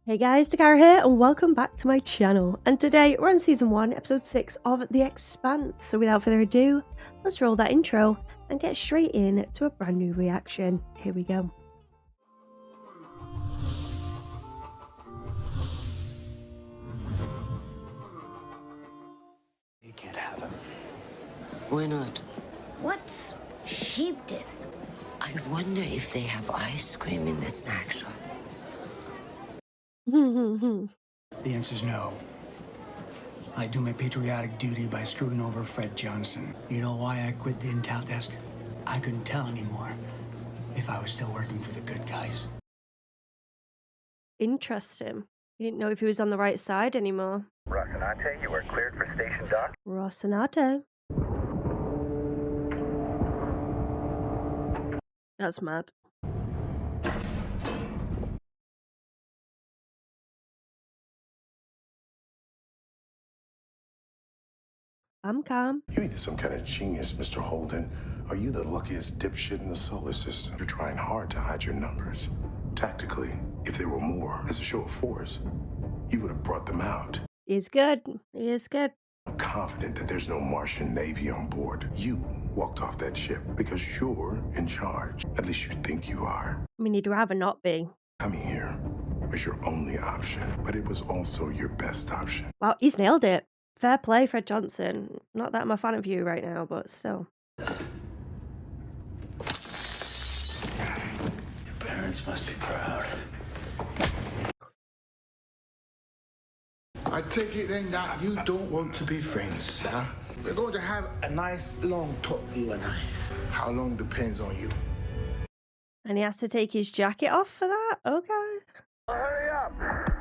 Hey guys, Dakara here and welcome back to my channel, and today we're on season 1 episode 6 of The Expanse. So without further ado, let's roll that intro and get straight in to a brand new reaction. Here we go. You can't have him. Why not? What's sheep dip? I wonder if they have ice cream in the snack shop. The answer's no. I do my patriotic duty by screwing over Fred Johnson. You know why I quit the intel desk? I couldn't tell anymore if I was still working for the good guys. Interesting. You didn't know if he was on the right side anymore. Rocinante, you are cleared for station dock. Rocinante. That's mad. I'm calm. You're either some kind of genius, Mr. Holden, or you the luckiest dipshit in the solar system. You're trying hard to hide your numbers. Tactically, if there were more, as a show of force, you would have brought them out. He's good. He is good. I'm confident that there's no Martian Navy on board. You walked off that ship because you're in charge. At least you think you are. I mean, he'd rather not be. Coming here was your only option, but it was also your best option. Wow, he's nailed it. Fair play, Fred Johnson. Not that I'm a fan of you right now, but still. Your parents must be proud. I take it then that you don't want to be friends, huh? We're going to have a nice long talk, you and I. How long depends on you. And he has to take his jacket off for that? Okay. Hurry up,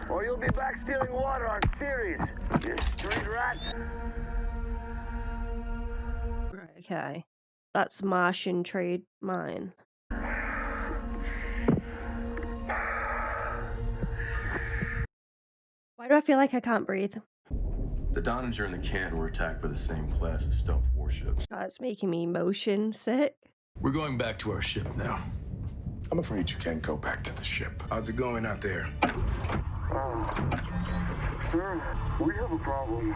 or you'll be back stealing water on series. You street rat. Right, okay. That's Martian trade mine. Why do I feel like I can't breathe? The Darynidia and the Canton were attacked by the same class of stealth warships. That's making me motion sick. We're going back to our ship now. I'm afraid you can't go back to the ship. How's it going out there? Sir, we have a problem.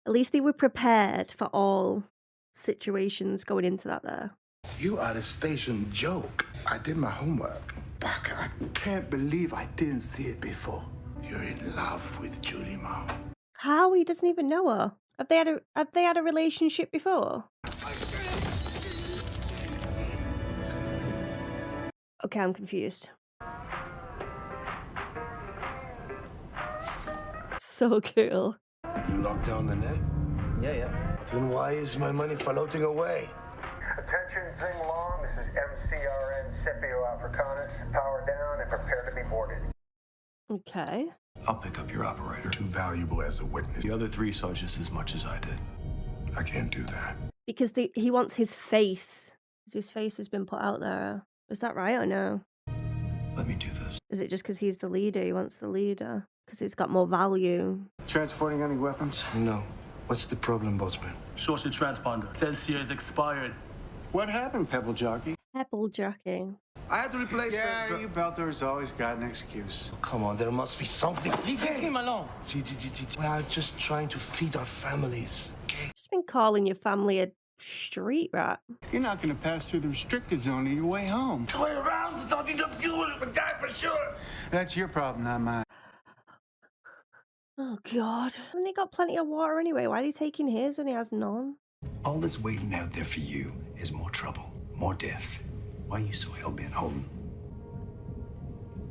At least they were prepared for all situations going into that there. You are the station joke. I did my homework. But I can't believe I didn't see it before. You're in love with Julie Mao. How? He doesn't even know her. Have they had a relationship before? Okay, I'm confused. So cool. You locked down the net? Yeah. Then why is my money floating away? Attention, Zing Long. This is MCRN Scipio Africanus. Power down and prepare to be boarded. Okay. I'll pick up your operator. Too valuable as a witness. The other three saw just as much as I did. I can't do that. Because he wants his face. His face has been put out there. Is that right or no? Let me do this. Is it just because he's the leader? He wants the leader? Because he's got more value? Transporting any weapons? No. What's the problem, Bossman? Social transponder. Says here is expired. What happened, Pebble Jockey? Pebble jockey. I had to replace You Belter's always got an excuse. Come on, there must be something. Leave him alone. We are just trying to feed our families, okay? Just been calling your family a street rat. You're not gonna pass through the restricted zone on your way home. Way around, starting the fuel, we die for sure. That's your problem, not mine. Oh god. Haven't they got plenty of water anyway? Why are they taking his when he has none? All that's waiting out there for you is more trouble, more death. Why are you so hell-bent, Holden?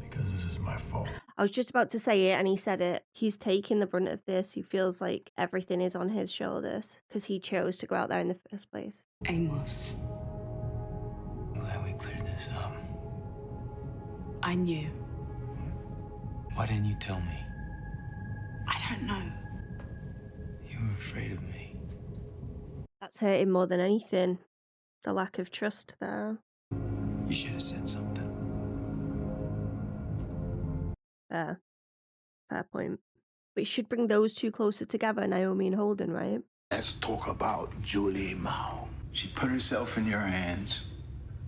Because this is my fault. I was just about to say it and he said it. He's taking the brunt of this. He feels like everything is on his shoulders because he chose to go out there in the first place. Amos, I'm glad we cleared this up. I knew. Why didn't you tell me? I don't know. You were afraid of me. That's hurting more than anything. The lack of trust there. You should have said something. Fair point. But you should bring those two closer together, Naomi and Holden, right? Let's talk about Julie Mao. She put herself in your hands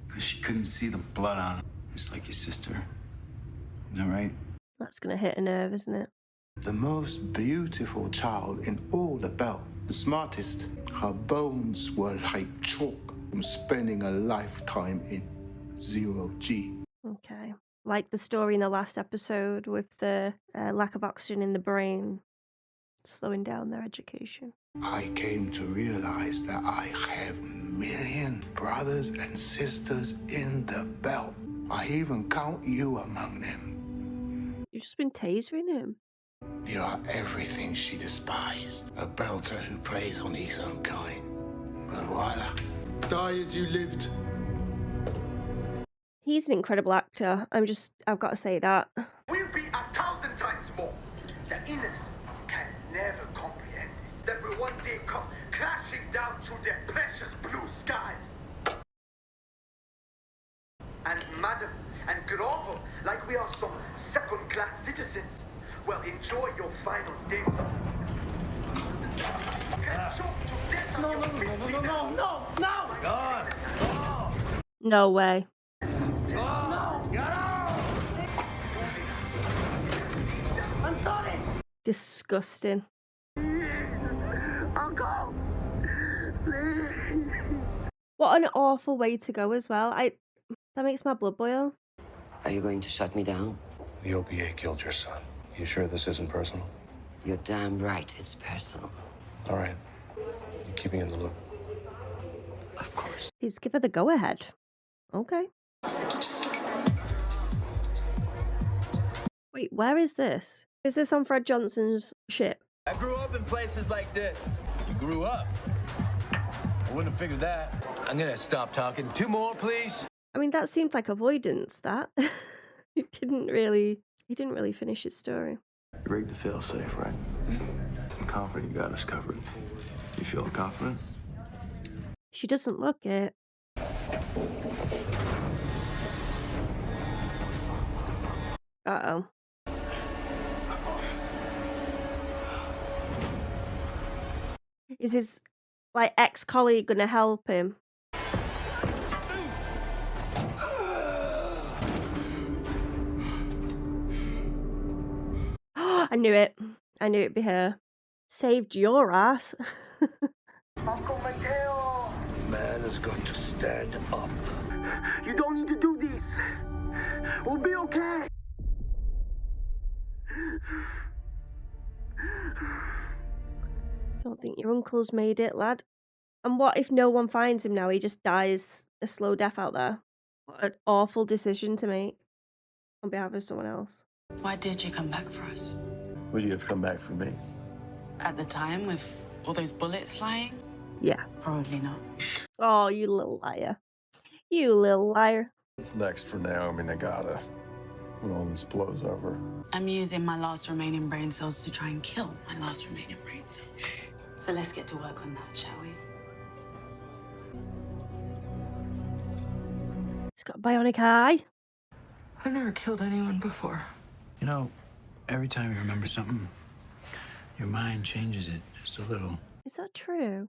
because she couldn't see the blood on her. Just like your sister. All right. That's gonna hit a nerve, isn't it? The most beautiful child in all the belt. The smartest. Her bones were like chalk from spending a lifetime in 0G. Okay. Like the story in the last episode with the lack of oxygen in the brain, slowing down their education. I came to realize that I have millions of brothers and sisters in the belt. I even count you among them. You've just been tasering him. You are everything she despised. A belter who preys on his own kind. But voila. Die as you lived. He's an incredible actor. I've got to say that. We'll be 1,000 times more. The innocent can never comprehend this. That will one day come crashing down through their precious blue skies. And madam, and grovel like we are some second-class citizens. Well, enjoy your final days. No way. I'm sorry. Disgusting. Uncle, please. What an awful way to go as well. That makes my blood boil. Are you going to shut me down? The OPA killed your son. You sure this isn't personal? You're damn right it's personal. All right. You're keeping in the loop. Of course. He's given the go-ahead. Okay. Wait, where is this? Is this on Fred Johnson's ship? I grew up in places like this. You grew up. I wouldn't have figured that. I'm gonna stop talking. 2 more, please. I mean, that seemed like avoidance, that. He didn't really finish his story. You rigged the fail-safe, right? I'm confident you got us covered. You feel confident? She doesn't look it. Uh-oh. Is his, like, ex-colleague gonna help him? I knew it. I knew it'd be her. Saved your ass. Uncle Mateo. Man has got to stand up. You don't need to do this. We'll be okay. Don't think your uncle's made it, lad. And what if no one finds him now? He just dies a slow death out there. What an awful decision to make on behalf of someone else. Why did you come back for us? Would you have come back for me? At the time, with all those bullets flying? Yeah. Probably not. Oh, you little liar. You little liar. What's next for Naomi Nagata when all this blows over? I'm using my last remaining brain cells to try and kill my last remaining brain cells. So let's get to work on that, shall we? He's got a bionic eye. I've never killed anyone before. You know, every time you remember something, your mind changes it just a little. Is that true?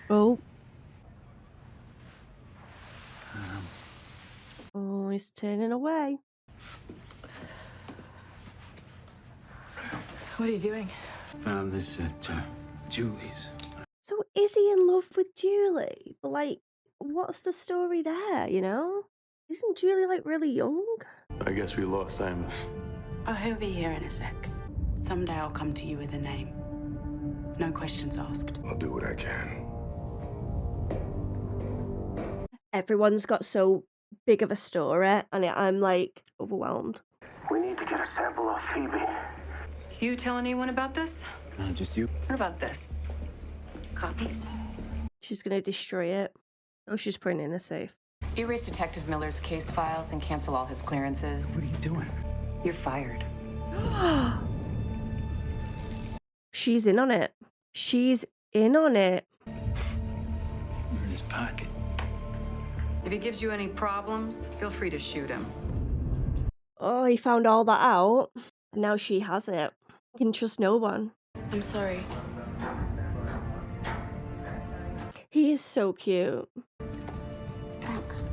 Oh. Oh, he's turning away. What are you doing? Found this at Julie's. So is he in love with Julie? But like, what's the story there, you know? Isn't Julie like really young? I guess we lost Amos. Oh, he'll be here in a sec. Someday I'll come to you with a name. No questions asked. I'll do what I can. Everyone's got so big of a story, and I'm like overwhelmed. We need to get a sample of Phoebe. You tell anyone about this? Just you. What about this? Copies? She's gonna destroy it. Oh, she's putting it in a safe. Erase Detective Miller's case files and cancel all his clearances. What are you doing? You're fired. She's in on it. She's in on it. In his pocket. If he gives you any problems, feel free to shoot him. Oh, he found all that out. And now she has it. He can trust no one. I'm sorry. He is so cute. Thanks.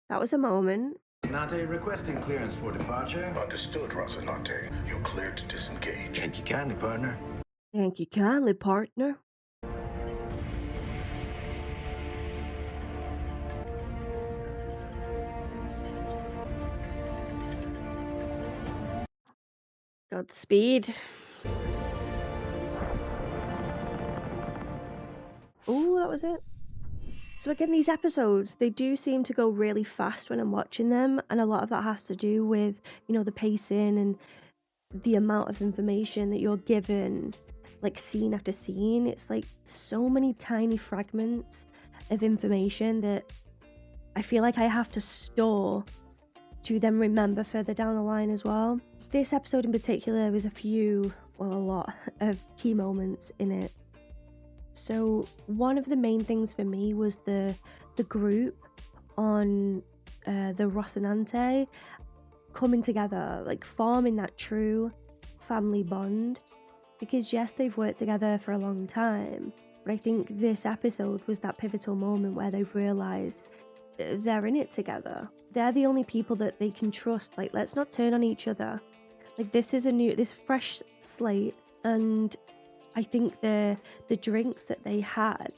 That was a moment. Rocinante requesting clearance for departure. Understood, Rocinante. You're cleared to disengage. Thank you kindly, partner. Thank you kindly, partner. Godspeed. Oh, that was it. So again, these episodes, they do seem to go really fast when I'm watching them, and a lot of that has to do with, you know, the pacing and the amount of information that you're given, like scene after scene. It's like so many tiny fragments of information that I feel like I have to store to then remember further down the line as well. This episode in particular, there was a lot of key moments in it. So one of the main things for me was the group on the Rocinante coming together, like forming that true family bond. Because yes, they've worked together for a long time, but I think this episode was that pivotal moment where they've realised they're in it together. They're the only people that they can trust. Like, let's not turn on each other. Like, this is this fresh slate, and I think the drinks that they had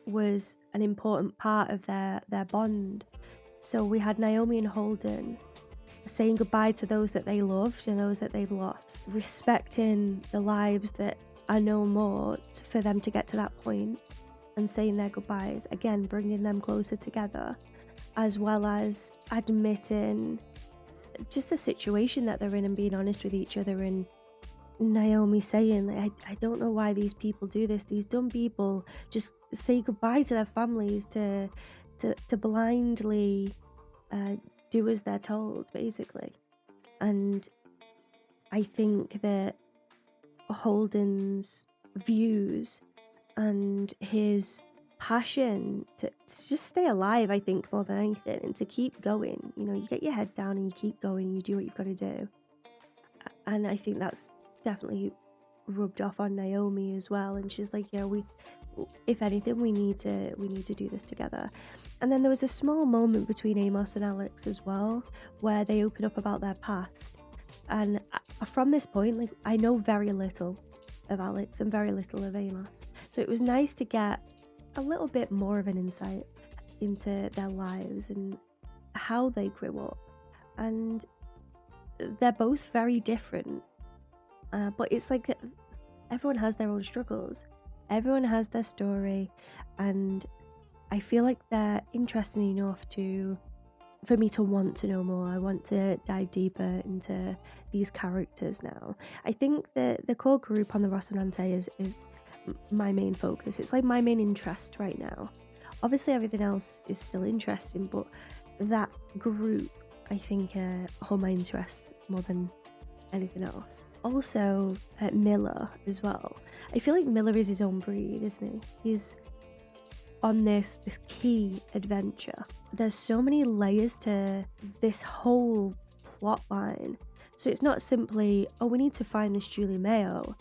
was an important part of their bond. So we had Naomi and Holden saying goodbye to those that they loved and those that they've lost, respecting the lives that are no more for them to get to that point, and saying their goodbyes, again bringing them closer together, as well as admitting just the situation that they're in and being honest with each other. And Naomi saying, like, I don't know why these people do this. These dumb people just say goodbye to their families to blindly do as they're told, basically. And I think that Holden's views and his passion to just stay alive, I think, more than anything, and to keep going. You know, you get your head down and you keep going, you do what you've got to do. And I think that's definitely rubbed off on Naomi as well. And she's like, yeah, if anything, we need to do this together. And then there was a small moment between Amos and Alex as well, where they open up about their past. And from this point, like, I know very little of Alex and very little of Amos, so it was nice to get a little bit more of an insight into their lives and how they grew up. And they're both very different, but it's like everyone has their own struggles, everyone has their story, and I feel like they're interesting enough for me to want to know more. I want to dive deeper into these characters now. I think that the core group on the Rocinante is my main focus. It's like my main interest right now. Obviously everything else is still interesting, but that group, I think, hold my interest more than anything else. Also, Miller as well. I feel like Miller is his own breed, isn't he? He's on this key adventure. There's so many layers to this whole plot line. So it's not simply, oh, we need to find this Julie Mayo.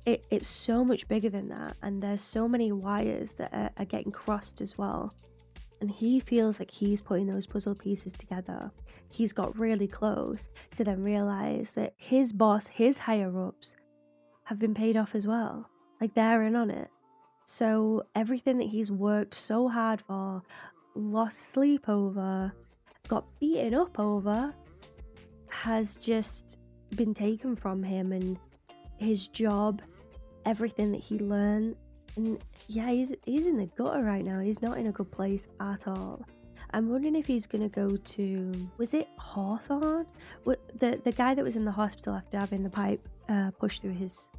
It's so much bigger than that, and there's so many wires that are getting crossed as well. And he feels like he's putting those puzzle pieces together. He's got really close to then realize that his boss, his higher-ups, have been paid off as well. Like, they're in on it. So everything that he's worked so hard for, lost sleep over, got beaten up over, has just been taken from him, and his job, everything that he learned. And yeah, he's in the gutter right now. He's not in a good place at all. I'm wondering if he's going to go to, was it Hawthorne? The guy that was in the hospital after having the pipe pushed through his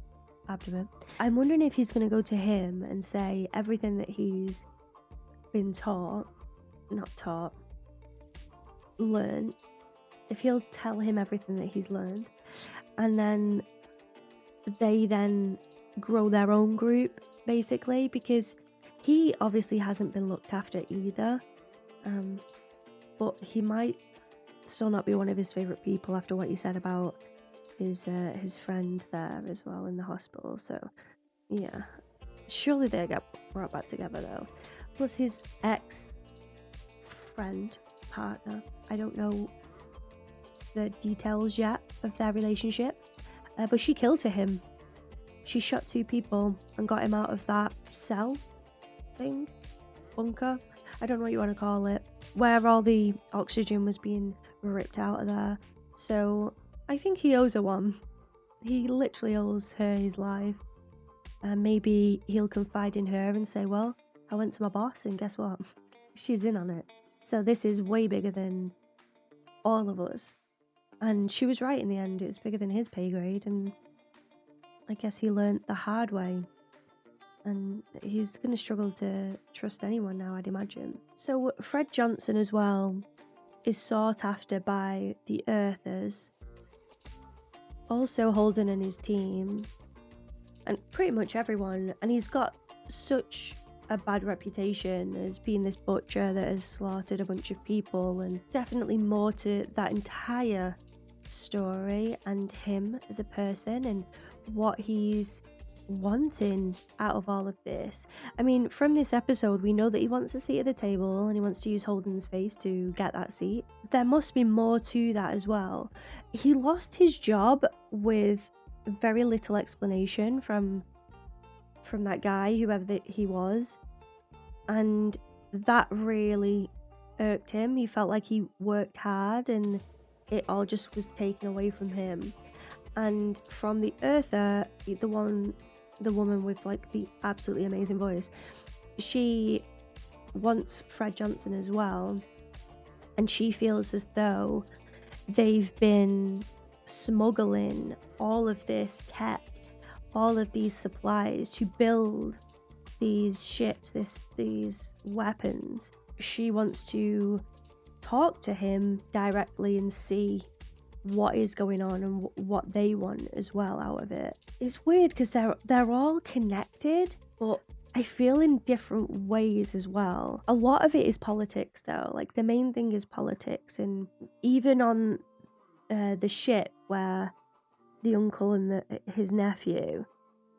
abdomen. I'm wondering if he's going to go to him and say everything that he's been learned, if he'll tell him everything that he's learned, and then they then grow their own group, basically, because he obviously hasn't been looked after either, but he might still not be one of his favorite people after what he said about his friend there as well in the hospital. So yeah, surely they get brought back together though. Plus his ex-friend partner. I don't know the details yet of their relationship, but she killed for him. She shot 2 people and got him out of that cell thing, bunker, I don't know what you want to call it, where all the oxygen was being ripped out of there. So I think he owes her one. He literally owes her his life. Maybe he'll confide in her and say, well, I went to my boss and guess what? She's in on it. So this is way bigger than all of us. And she was right in the end. It was bigger than his pay grade, and I guess he learned the hard way. And he's going to struggle to trust anyone now, I'd imagine. So Fred Johnson as well is sought after by the Earthers. Also Holden and his team. And pretty much everyone. And he's got such a bad reputation as being this butcher that has slaughtered a bunch of people. And definitely more to that entire story and him as a person and what he's wanting out of all of this. I mean, from this episode we know that he wants a seat at the table and he wants to use Holden's face to get that seat. There must be more to that as well. He lost his job with very little explanation from that guy, whoever he was, and that really irked him. He felt like he worked hard and it all just was taken away from him. And from the Earther, the woman with like the absolutely amazing voice, she wants Fred Johnson as well, and she feels as though they've been smuggling all of this tech, all of these supplies to build these ships, these weapons. She wants to talk to him directly and see what is going on and what they want as well out of it. It's weird because they're all connected, but I feel in different ways as well. A lot of it is politics though. Like the main thing is politics, and even on the ship where the uncle and his nephew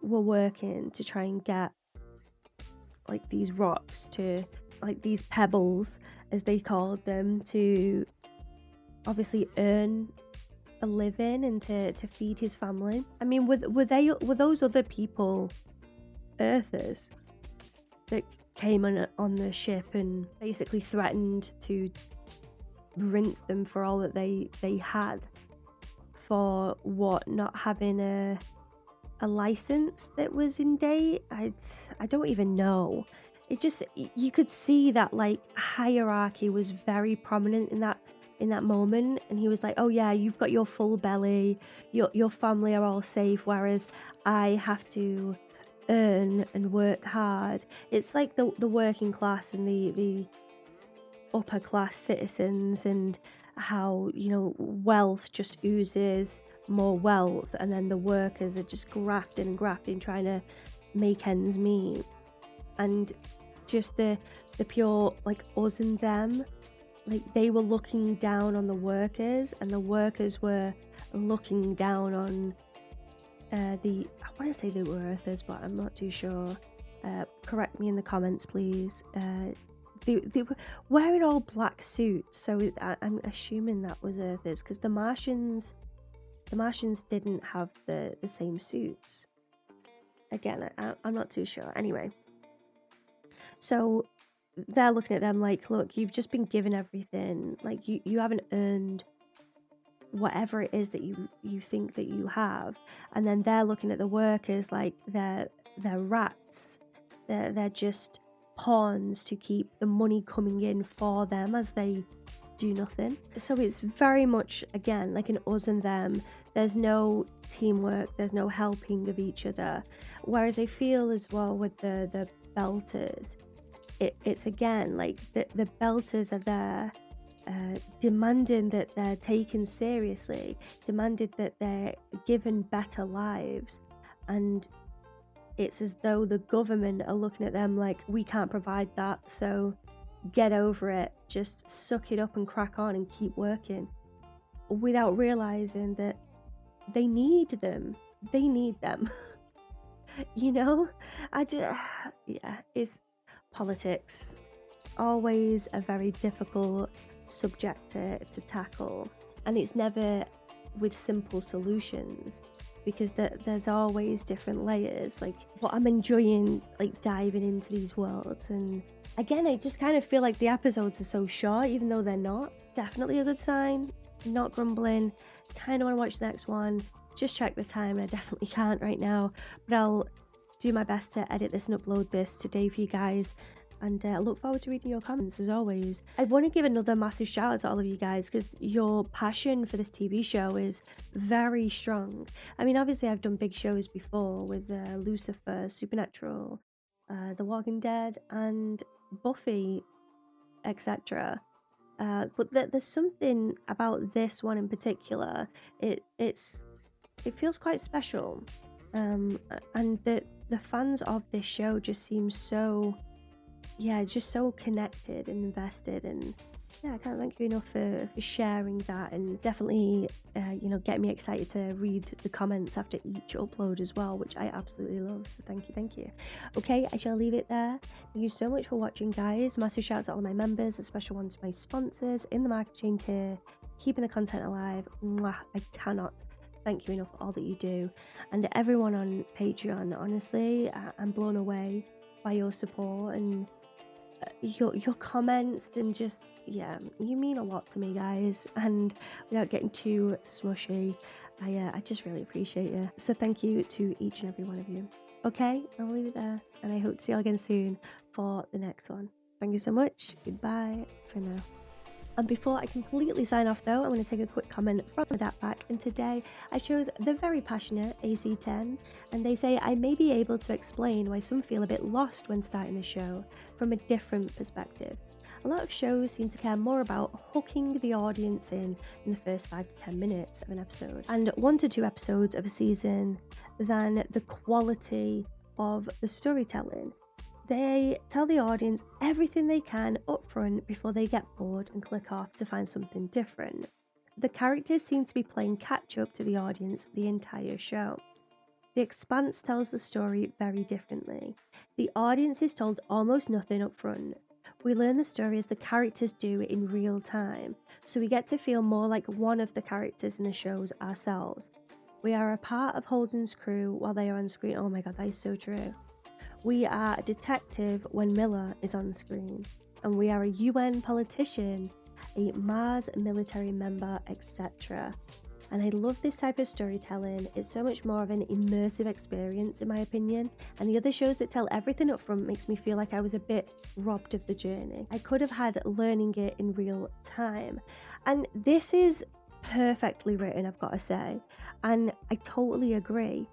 were working to try and get like these rocks, to like these pebbles as they called them, to obviously earn a living and to feed his family. I mean, were those other people Earthers that came on the ship and basically threatened to rinse them for all that they had, for what, not having a license that was in date? I don't even know. It just, you could see that like hierarchy was very prominent in that moment, and he was like, oh yeah, you've got your full belly, your family are all safe, whereas I have to earn and work hard. It's like the working class and the upper class citizens, and how, you know, wealth just oozes more wealth, and then the workers are just grafting, trying to make ends meet. And just the pure like us and them, like they were looking down on the workers, and the workers were looking down on I want to say they were Earthers, but I'm not too sure. Correct me in the comments, please. They were wearing all black suits, so I'm assuming that was Earthers, because the Martians didn't have the same suits. Again, I'm not too sure. Anyway, so they're looking at them like, look, you've just been given everything. Like you haven't earned whatever it is that you think that you have. And then they're looking at the workers like they're rats. They're just pawns to keep the money coming in for them as they do nothing. So it's very much, again, like an us and them. There's no teamwork, there's no helping of each other. Whereas I feel as well with the Belters, it's again like the Belters are there demanding that they're taken seriously, demanded that they're given better lives, and it's as though the government are looking at them like, we can't provide that, so get over it, just suck it up and crack on and keep working, without realizing that they need them. You know, yeah, it's politics. Always a very difficult subject to tackle, and it's never with simple solutions, because there's always different layers. Like, what I'm enjoying, like, diving into these worlds. And again, I just kind of feel like the episodes are so short, even though they're not. Definitely a good sign. Not grumbling. Kind of want to watch the next one. Just check the time, and I definitely can't right now, but I'll do my best to edit this and upload this today for you guys. And I look forward to reading your comments as always. I want to give another massive shout out to all of you guys, because your passion for this TV show is very strong. I mean, obviously I've done big shows before with Lucifer, Supernatural, The Walking Dead, and Buffy, etc. But there's something about this one in particular. It feels quite special, and the fans of this show just seem so, just so connected and invested. And I can't thank you enough for sharing that, and definitely get me excited to read the comments after each upload as well, which I absolutely love. So thank you. Okay, I shall leave it there. Thank you so much for watching, guys. Massive shout out to all my members, a special one to my sponsors in the marketing tier, keeping the content alive. Mwah, I cannot thank you enough for all that you do. And everyone on Patreon, honestly, I'm blown away by your support and your comments, and just, you mean a lot to me, guys. And without getting too smushy, I just really appreciate you. So thank you to each and every one of you. Okay, I'll leave it there, and I hope to see you all again soon for the next one. Thank you so much. Goodbye for now. And before I completely sign off though, I'm going to take a quick comment from the Dat Pack, and today I chose the very passionate AC10, and they say I may be able to explain why some feel a bit lost when starting a show from a different perspective. A lot of shows seem to care more about hooking the audience in the first 5 to 10 minutes of an episode, and 1 to 2 episodes of a season, than the quality of the storytelling. They tell the audience everything they can up front before they get bored and click off to find something different. The characters seem to be playing catch up to the audience the entire show. The Expanse tells the story very differently. The audience is told almost nothing up front. We learn the story as the characters do in real time, so we get to feel more like one of the characters in the shows ourselves. We are a part of Holden's crew while they are on screen. Oh my god, that is so true. We are a detective when Miller is on screen, and we are a UN politician, a Mars military member, etc. And I love this type of storytelling. It's so much more of an immersive experience in my opinion, and the other shows that tell everything up front makes me feel like I was a bit robbed of the journey. I could have had learning it in real time, and this is perfectly written, I've got to say, and I totally agree.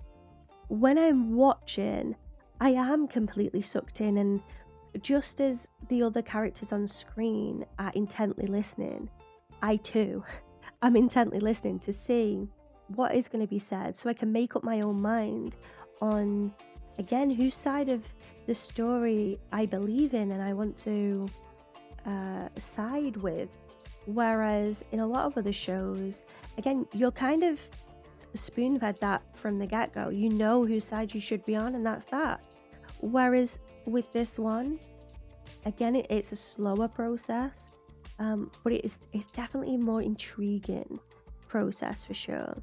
When I'm watching, I am completely sucked in, and just as the other characters on screen are intently listening, I too am intently listening to see what is going to be said, so I can make up my own mind on, again, whose side of the story I believe in and I want to side with. Whereas in a lot of other shows, again, you're kind of spoon-fed that from the get-go. You know whose side you should be on, and that's that. Whereas with this one, again, it's a slower process, but it's definitely a more intriguing process for sure.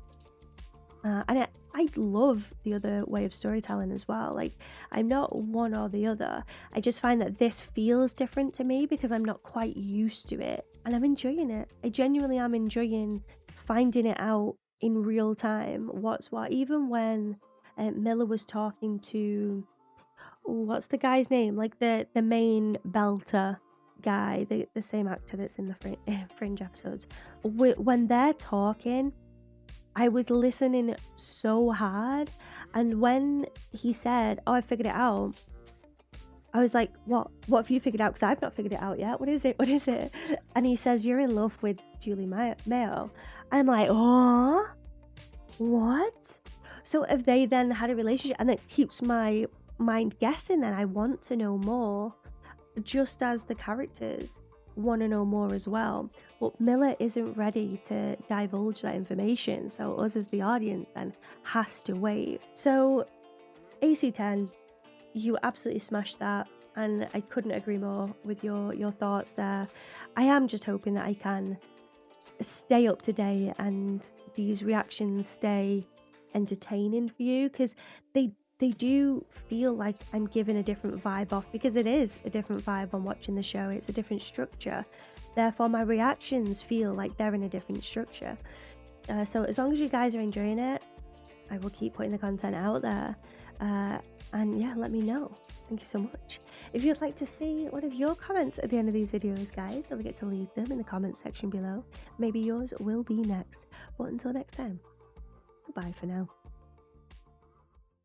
And I love the other way of storytelling as well. Like, I'm not one or the other. I just find that this feels different to me because I'm not quite used to it, and I'm enjoying it. I genuinely am enjoying finding it out in real time, what's what. Even when Miller was talking to, what's the guy's name, like the main belter guy, the same actor that's in the Fringe episodes, when they're talking, I was listening so hard, and when he said, oh, I figured it out, I was like, what have you figured out? Because I've not figured it out yet. What is it? And he says, you're in love with Julie Mayo. I'm like, oh, what? So have they then had a relationship? And it keeps my mind guessing, and I want to know more, just as the characters want to know more as well. But Miller isn't ready to divulge that information, so us as the audience then has to wait. So AC10, you absolutely smashed that, and I couldn't agree more with your thoughts there. I am just hoping that I can stay up to date and these reactions stay entertaining for you, because they do feel like I'm giving a different vibe off, because it is a different vibe on watching the show. It's a different structure, therefore my reactions feel like they're in a different structure. So as long as you guys are enjoying it, I will keep putting the content out there, and yeah, let me know. Thank you so much. If you'd like to see one of your comments at the end of these videos, guys, don't forget to leave them in the comments section below. Maybe yours will be next. But until next time, goodbye for now.